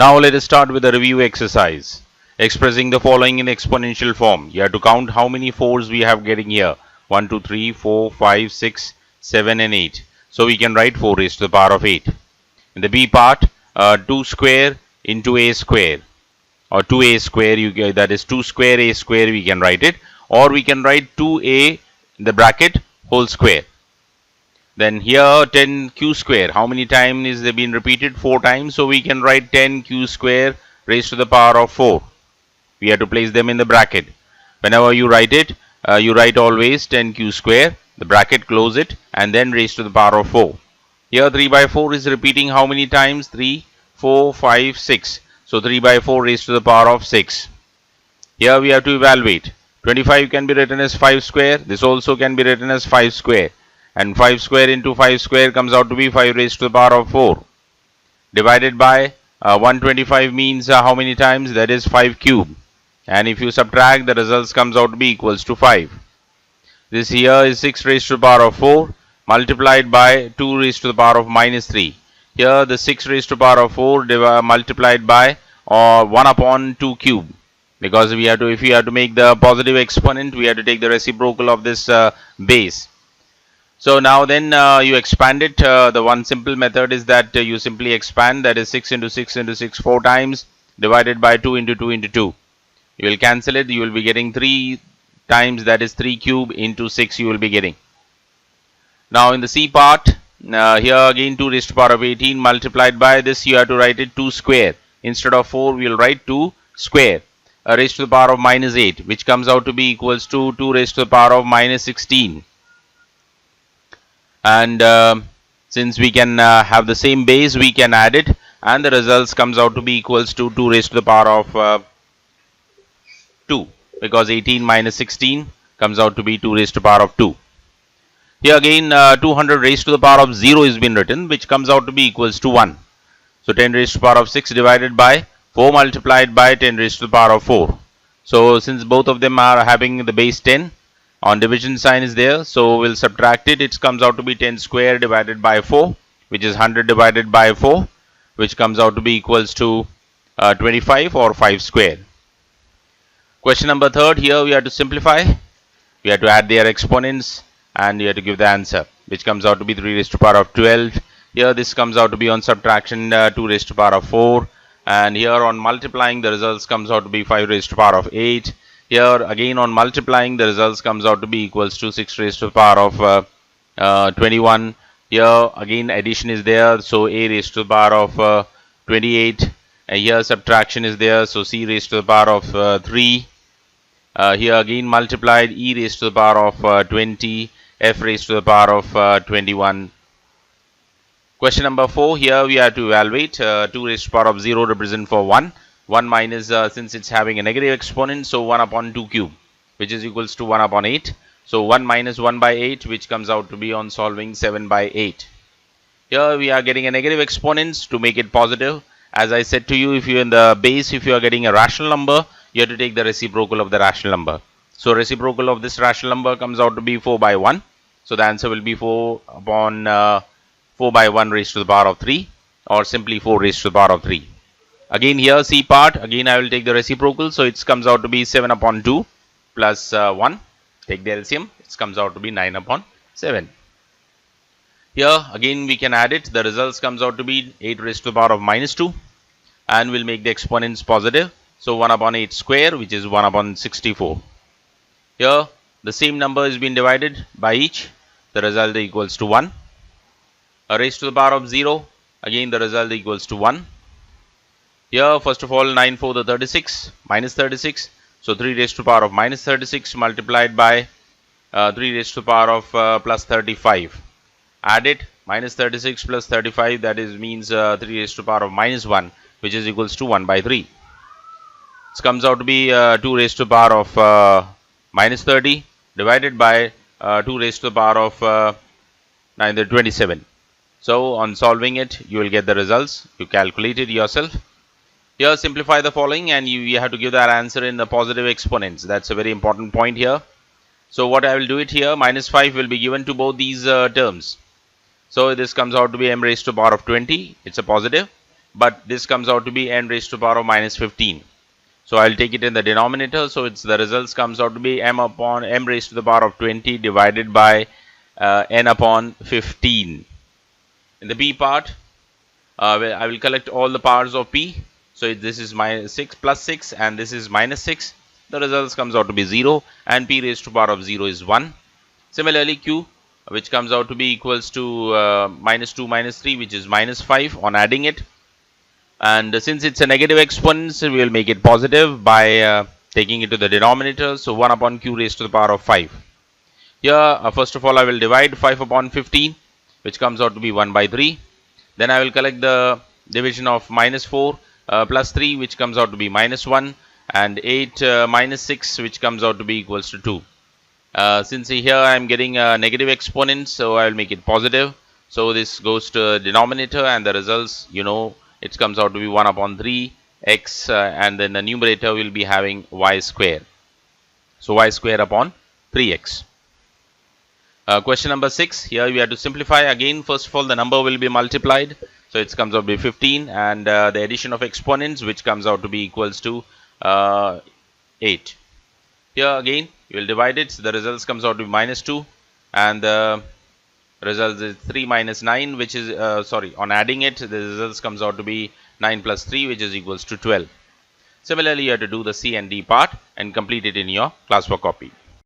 Now let us start with a review exercise. Expressing the following in exponential form. You have to count how many 4s we have getting here. 1, 2, 3, 4, 5, 6, 7 and 8. So we can write 4 raised to the power of 8. In the B part, 2 square into a square, or 2a square, that is 2 square a square, we can write it, or we can write 2a in the bracket whole square. Then here 10q square, how many times is they been repeated? 4 times, so we can write 10q square raised to the power of 4. We have to place them in the bracket. Whenever you write it, you write always 10q square, the bracket, close it, and then raised to the power of 4. Here 3 by 4 is repeating how many times? 3, 4, 5, 6. So 3 by 4 raised to the power of 6. Here we have to evaluate. 25 can be written as 5 square. This also can be written as 5 square. And 5 square into 5 square comes out to be 5 raised to the power of 4. Divided by 125 means how many times? That is 5 cube. And if you subtract, the results comes out to be equals to 5. This here is 6 raised to the power of 4 multiplied by 2 raised to the power of minus 3. Here the 6 raised to the power of 4 multiplied by 1 upon 2 cube. Because we have to, if we have to make the positive exponent, we have to take the reciprocal of this base. So now then you expand it. The one simple method is that you simply expand, that is 6 into 6 into 6 4 times, divided by 2 into 2 into 2. You will cancel it. You will be getting 3 times, that is 3 cube into 6 you will be getting. Now in the C part, here again 2 raised to the power of 18 multiplied by this, you have to write it 2 square. Instead of 4 we will write 2 square raised to the power of minus 8, which comes out to be equals to 2 raised to the power of minus 16. And since we can have the same base, we can add it, and the results comes out to be equals to 2 raised to the power of 2, because 18 minus 16 comes out to be 2 raised to the power of 2. Here again 200 raised to the power of 0 is been written, which comes out to be equals to 1. So 10 raised to the power of 6 divided by 4 multiplied by 10 raised to the power of 4. So since both of them are having the base 10, on division sign is there, so we'll subtract it. It comes out to be 10 square divided by 4, which is 100 divided by 4, which comes out to be equals to 25 or 5 square. Question number 3rd, here we have to simplify. We have to add their exponents and you have to give the answer, which comes out to be 3 raised to the power of 12. Here this comes out to be on subtraction 2 raised to the power of 4, and here on multiplying the results comes out to be 5 raised to the power of 8. Here again on multiplying the results comes out to be equals to 6 raised to the power of 21. Here again addition is there, so a raised to the power of 28. Here subtraction is there, so c raised to the power of 3. Here again multiplied, e raised to the power of 20, f raised to the power of 21. Question number 4, here we have to evaluate. 2 raised to the power of 0 represent for 1. 1 minus, since it's having a negative exponent, so 1 upon 2 cube, which is equals to 1 upon 8. So 1 minus 1 by 8, which comes out to be on solving 7 by 8. Here we are getting a negative exponents to make it positive. As I said to you, if you're in the base, if you are getting a rational number, you have to take the reciprocal of the rational number. So reciprocal of this rational number comes out to be 4 by 1. So the answer will be 4 upon 4 by 1 raised to the power of 3, or simply 4 raised to the power of 3. Again here C part, again I will take the reciprocal, so it comes out to be 7 upon 2 plus 1. Take the LCM, it comes out to be 9 upon 7. Here again we can add it, the results comes out to be 8 raised to the power of minus 2, and we'll make the exponents positive. So 1 upon 8 square, which is 1 upon 64. Here the same number is being divided by each, the result equals to 1. Raised to the power of 0, again the result equals to 1. Here first of all 9 4 the 36 minus 36, so 3 raised to the power of minus 36 multiplied by 3 raised to the power of plus 35. Add it, minus 36 plus 35, that is means 3 raised to the power of minus 1, which is equals to 1 by 3. This comes out to be 2 raised to the power of minus 30 divided by 2 raised to the power of 27. So on solving it, you will get the results. You calculate it yourself. Here simplify the following, and you have to give that answer in the positive exponents. That's a very important point here. So what I will do it here, minus 5 will be given to both these terms. So this comes out to be m raised to the power of 20. It's a positive. but this comes out to be n raised to the power of minus 15. So I'll take it in the denominator. So it's the results comes out to be m upon m raised to the power of 20 divided by n upon 15. In the b part, I will collect all the powers of p. So this is minus 6 plus 6 and this is minus 6. The results comes out to be 0 and p raised to the power of 0 is 1. Similarly, q, which comes out to be equals to minus 2 minus 3, which is minus 5 on adding it. And since it's a negative exponent, so we will make it positive by taking it to the denominator. So 1 upon q raised to the power of 5. Here, first of all, I will divide 5 upon 15, which comes out to be 1 by 3. Then I will collect the division of minus 4 plus 3, which comes out to be minus 1, and 8 minus 6, which comes out to be equals to 2. Since here I am getting a negative exponent, so I will make it positive. So this goes to denominator, and the results, it comes out to be 1 upon 3 x, and then the numerator will be having y square. So y square upon 3x. Question number 6. Here we have to simplify again. First of all, the number will be multiplied. So it comes out to be 15, and the addition of exponents, which comes out to be equals to 8. Here again, you will divide it. So the results comes out to be minus 2, and the results is 3 minus 9, which is, on adding it, the results comes out to be 9 plus 3, which is equals to 12. Similarly, you have to do the C and D part and complete it in your classwork copy.